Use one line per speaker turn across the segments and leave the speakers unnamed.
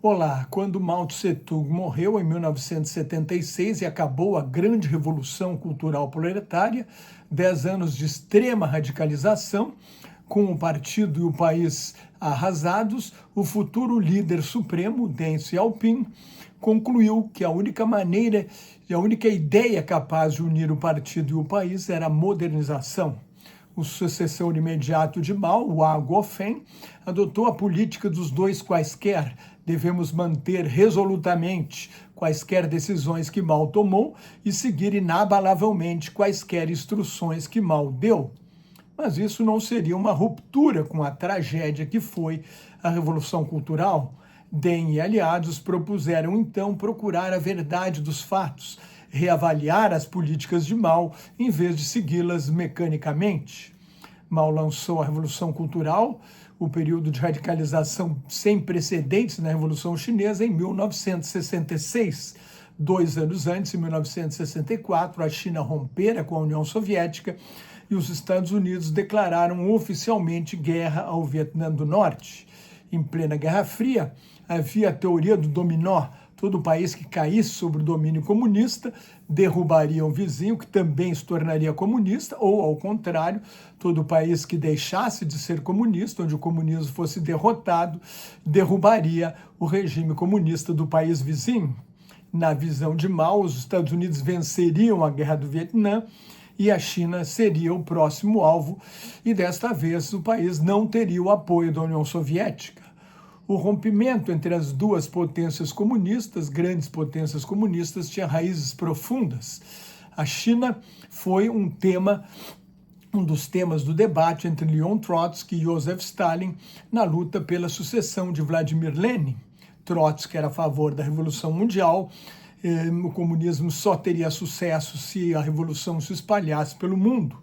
Olá, quando Mao Tse-tung morreu em 1976 e acabou a grande revolução cultural proletária, 10 anos de extrema radicalização, com o partido e o país arrasados, o futuro líder supremo, Deng Xiaoping, concluiu que a única maneira e a única ideia capaz de unir o partido e o país era a modernização. O sucessor imediato de Mao, Hua Guofeng, adotou a política dos dois quaisquer. Devemos manter resolutamente quaisquer decisões que Mao tomou e seguir inabalavelmente quaisquer instruções que Mao deu. Mas isso não seria uma ruptura com a tragédia que foi a Revolução Cultural. Deng e aliados propuseram então procurar a verdade dos fatos, reavaliar as políticas de Mao em vez de segui-las mecanicamente. Mao lançou a Revolução Cultural, o período de radicalização sem precedentes na Revolução Chinesa, em 1966. 2 anos antes, em 1964, a China rompera com a União Soviética e os Estados Unidos declararam oficialmente guerra ao Vietnã do Norte. Em plena Guerra Fria, havia a teoria do dominó. Todo país que caísse sob o domínio comunista derrubaria um vizinho que também se tornaria comunista, ou, ao contrário, todo país que deixasse de ser comunista, onde o comunismo fosse derrotado, derrubaria o regime comunista do país vizinho. Na visão de Mao, os Estados Unidos venceriam a Guerra do Vietnã e a China seria o próximo alvo, e desta vez o país não teria o apoio da União Soviética. O rompimento entre as duas potências comunistas, grandes potências comunistas, tinha raízes profundas. A China foi um dos temas do debate entre Leon Trotsky e Joseph Stalin na luta pela sucessão de Vladimir Lenin. Trotsky era a favor da Revolução Mundial. O comunismo só teria sucesso se a revolução se espalhasse pelo mundo.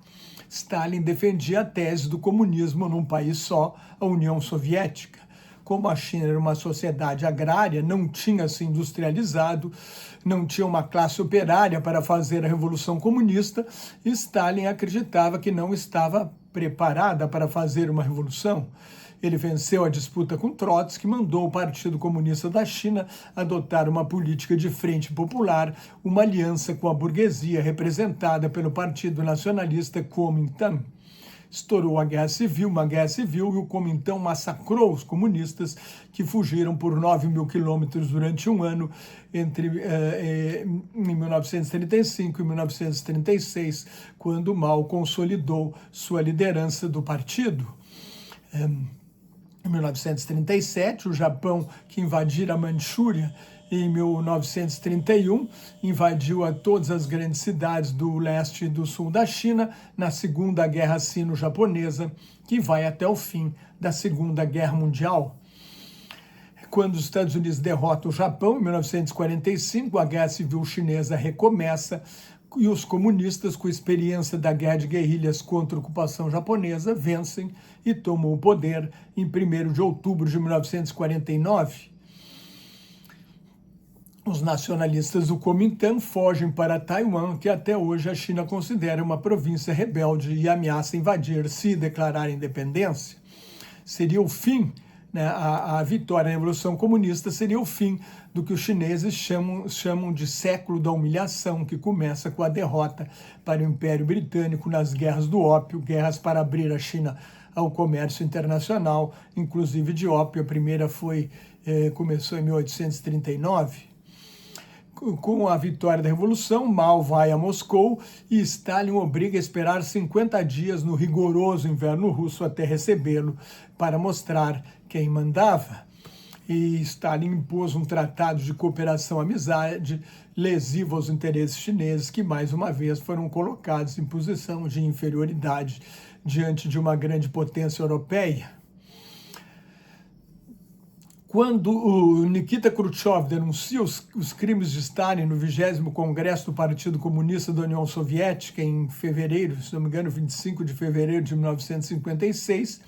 Stalin defendia a tese do comunismo num país só, a União Soviética. Como a China era uma sociedade agrária, não tinha se industrializado, não tinha uma classe operária para fazer a Revolução Comunista, e Stalin acreditava que não estava preparada para fazer uma revolução. Ele venceu a disputa com Trotsky e mandou o Partido Comunista da China adotar uma política de frente popular, uma aliança com a burguesia representada pelo Partido Nacionalista Kuomintang. Estourou uma guerra civil, e o Kuomintang massacrou os comunistas, que fugiram por 9 mil quilômetros durante um ano, em 1935 e 1936, quando Mao consolidou sua liderança do partido. Em 1937, o Japão, que invadira a Manchúria, em 1931, invadiu a todas as grandes cidades do leste e do sul da China, na Segunda Guerra Sino-Japonesa, que vai até o fim da Segunda Guerra Mundial. Quando os Estados Unidos derrotam o Japão, em 1945, a Guerra Civil Chinesa recomeça e os comunistas, com experiência da guerra de guerrilhas contra a ocupação japonesa, vencem e tomam o poder em 1º de outubro de 1949. Os nacionalistas do Kuomintang fogem para Taiwan, que até hoje a China considera uma província rebelde e ameaça invadir se declarar independência. Seria o fim, a vitória na Revolução Comunista seria o fim do que os chineses chamam de século da humilhação, que começa com a derrota para o Império Britânico nas guerras do ópio, guerras para abrir a China ao comércio internacional, inclusive de ópio. A primeira começou em 1839. Com a vitória da Revolução, Mao vai a Moscou e Stalin o obriga a esperar 50 dias no rigoroso inverno russo até recebê-lo, para mostrar quem mandava. E Stalin impôs um tratado de cooperação-amizade lesivo aos interesses chineses, que mais uma vez foram colocados em posição de inferioridade diante de uma grande potência europeia. Quando o Nikita Khrushchev denuncia os crimes de Stalin no 20º Congresso do Partido Comunista da União Soviética, em fevereiro, se não me engano, 25 de fevereiro de 1956,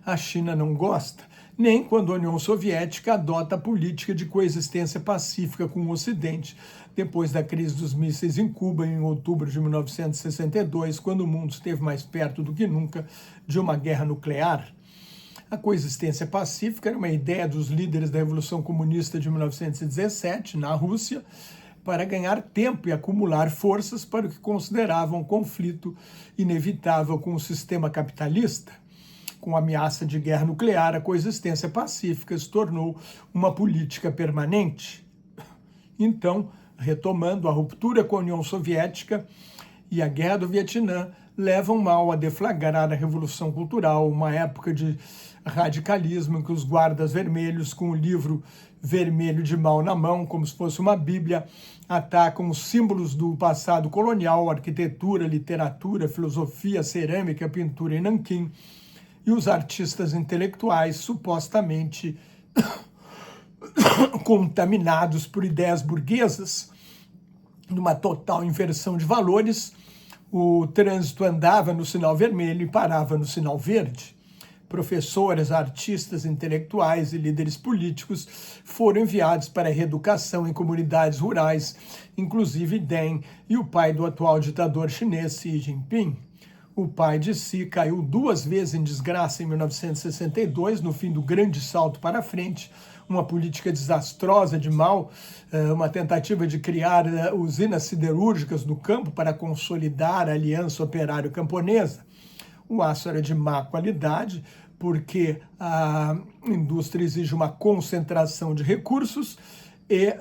a China não gosta, nem quando a União Soviética adota a política de coexistência pacífica com o Ocidente, depois da crise dos mísseis em Cuba, em outubro de 1962, quando o mundo esteve mais perto do que nunca de uma guerra nuclear. A coexistência pacífica era uma ideia dos líderes da Revolução Comunista de 1917, na Rússia, para ganhar tempo e acumular forças para o que consideravam um conflito inevitável com o sistema capitalista. Com a ameaça de guerra nuclear, a coexistência pacífica se tornou uma política permanente. Então, retomando, a ruptura com a União Soviética e a Guerra do Vietnã levam mal a deflagrar a Revolução Cultural, uma época de radicalismo em que os guardas vermelhos, com o livro vermelho de Mao na mão, como se fosse uma bíblia, atacam os símbolos do passado colonial, arquitetura, literatura, filosofia, cerâmica, pintura em Nanquim, e os artistas intelectuais supostamente contaminados por ideias burguesas, numa total inversão de valores. O trânsito andava no sinal vermelho e parava no sinal verde. Professores, artistas, intelectuais e líderes políticos foram enviados para a reeducação em comunidades rurais, inclusive Deng e o pai do atual ditador chinês Xi Jinping. O pai de Xi caiu 2 vezes em desgraça em 1962, no fim do grande salto para frente, uma política desastrosa de Mao, uma tentativa de criar usinas siderúrgicas no campo para consolidar a aliança operário-camponesa. O aço era de má qualidade, porque a indústria exige uma concentração de recursos e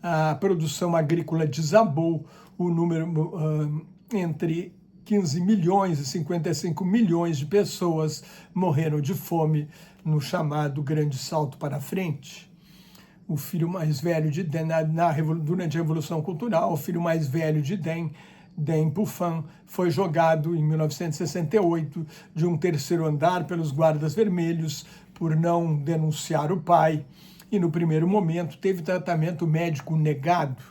a produção agrícola desabou. O número entre 15 milhões e 55 milhões de pessoas morreram de fome no chamado Grande Salto para Frente. O filho mais velho de Deng, durante a Revolução Cultural, o filho mais velho de Deng Pufan, foi jogado em 1968 de um 3º andar pelos guardas vermelhos por não denunciar o pai e, no primeiro momento, teve tratamento médico negado.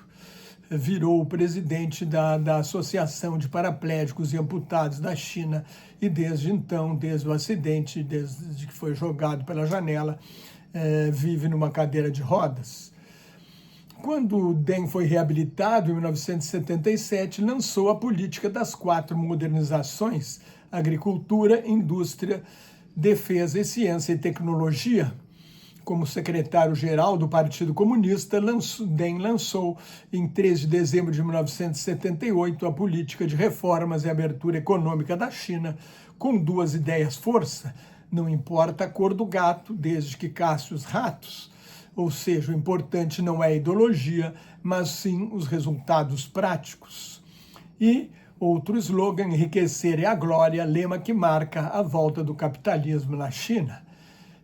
Virou o presidente da Associação de Paraplégicos e Amputados da China e desde então, desde o acidente, desde que foi jogado pela janela, vive numa cadeira de rodas. Quando Deng foi reabilitado, em 1977, lançou a política das 4 modernizações: agricultura, indústria, defesa e ciência e tecnologia. Como secretário-geral do Partido Comunista, Deng lançou, em 3 de dezembro de 1978, a política de reformas e abertura econômica da China, com 2 ideias força: não importa a cor do gato, desde que casse os ratos. Ou seja, o importante não é a ideologia, mas sim os resultados práticos. E outro slogan: enriquecer é a glória, lema que marca a volta do capitalismo na China.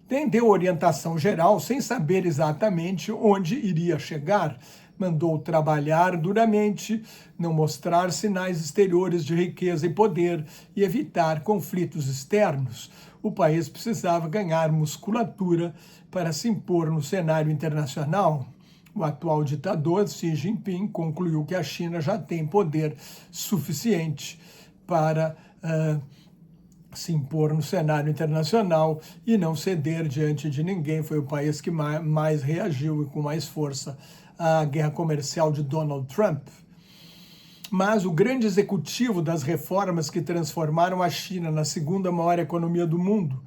Deng deu orientação geral sem saber exatamente onde iria chegar. Mandou trabalhar duramente, não mostrar sinais exteriores de riqueza e poder e evitar conflitos externos. O país precisava ganhar musculatura para se impor no cenário internacional. O atual ditador, Xi Jinping, concluiu que a China já tem poder suficiente para se impor no cenário internacional e não ceder diante de ninguém. Foi o país que mais reagiu e com mais força à guerra comercial de Donald Trump. Mas o grande executivo das reformas que transformaram a China na 2ª maior economia do mundo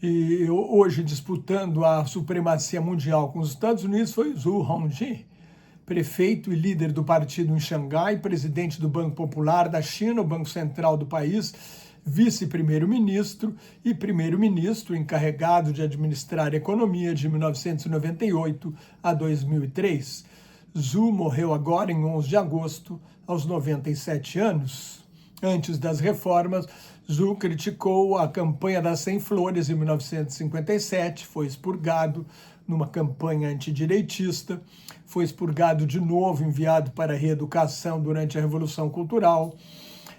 e hoje disputando a supremacia mundial com os Estados Unidos foi Zhu Rongji, prefeito e líder do partido em Xangai, presidente do Banco Popular da China, o Banco Central do país, vice-primeiro-ministro e primeiro-ministro encarregado de administrar a economia de 1998 a 2003. Zhu morreu agora em 11 de agosto, aos 97 anos. Antes das reformas, Zhu criticou a campanha das 100 Flores em 1957, foi expurgado numa campanha antidireitista, foi expurgado de novo, enviado para a reeducação durante a Revolução Cultural.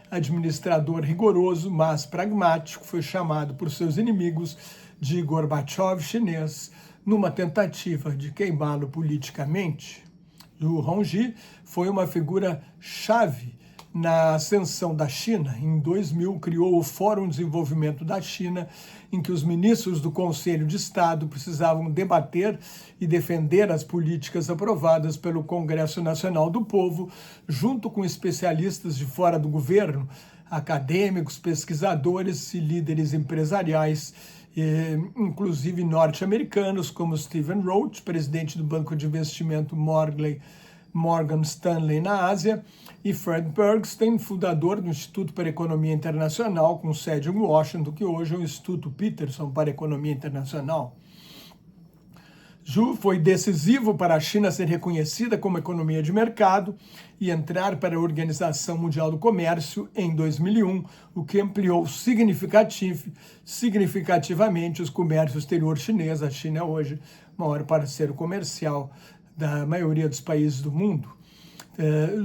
Administrador rigoroso, mas pragmático, foi chamado por seus inimigos de Gorbachev chinês, numa tentativa de queimá-lo politicamente. Zhu Rongji foi uma figura-chave na ascensão da China. Em 2000, criou o Fórum de Desenvolvimento da China, em que os ministros do Conselho de Estado precisavam debater e defender as políticas aprovadas pelo Congresso Nacional do Povo, junto com especialistas de fora do governo, acadêmicos, pesquisadores e líderes empresariais inclusive norte-americanos como Stephen Roach, presidente do banco de investimento Morgan Stanley na Ásia, e Fred Bergstein, fundador do Instituto para a Economia Internacional, com sede em Washington, que hoje é o Instituto Peterson para a Economia Internacional. Zhu foi decisivo para a China ser reconhecida como economia de mercado e entrar para a Organização Mundial do Comércio em 2001, o que ampliou significativamente os comércios exterior chinês. A China é hoje o maior parceiro comercial da maioria dos países do mundo.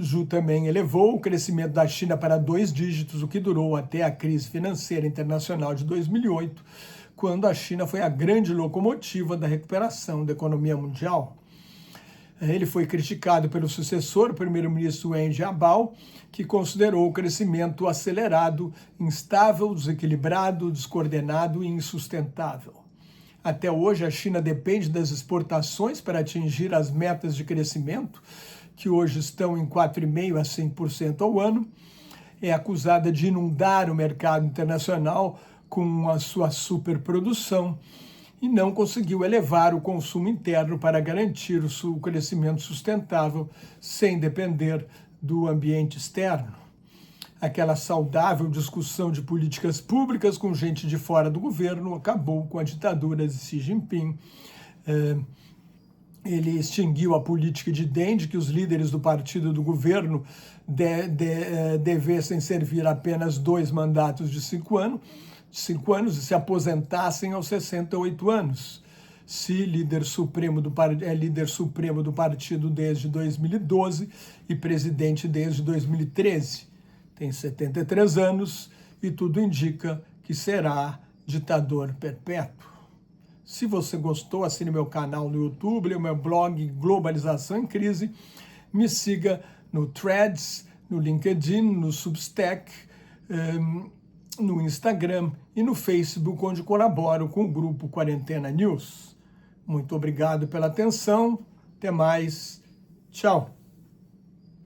Zhu também elevou o crescimento da China para 2 dígitos, o que durou até a crise financeira internacional de 2008, quando a China foi a grande locomotiva da recuperação da economia mundial. Ele foi criticado pelo sucessor, o primeiro-ministro Wen Jiabao, que considerou o crescimento acelerado, instável, desequilibrado, descoordenado e insustentável. Até hoje, a China depende das exportações para atingir as metas de crescimento, que hoje estão em 4,5% a 5% ao ano. É acusada de inundar o mercado internacional com a sua superprodução e não conseguiu elevar o consumo interno para garantir o seu crescimento sustentável sem depender do ambiente externo. Aquela saudável discussão de políticas públicas com gente de fora do governo acabou com a ditadura de Xi Jinping. Ele extinguiu a política de Deng, de que os líderes do partido do governo devessem servir apenas 2 mandatos de 5 anos e se aposentassem aos 68 anos. Xi, líder supremo do partido desde 2012 e presidente desde 2013. Tem 73 anos e tudo indica que será ditador perpétuo. Se você gostou, assine meu canal no YouTube, o meu blog Globalização em Crise. Me siga no Threads, no LinkedIn, no Substack, no Instagram e no Facebook, onde colaboro com o grupo Quarentena News. Muito obrigado pela atenção. Até mais. Tchau.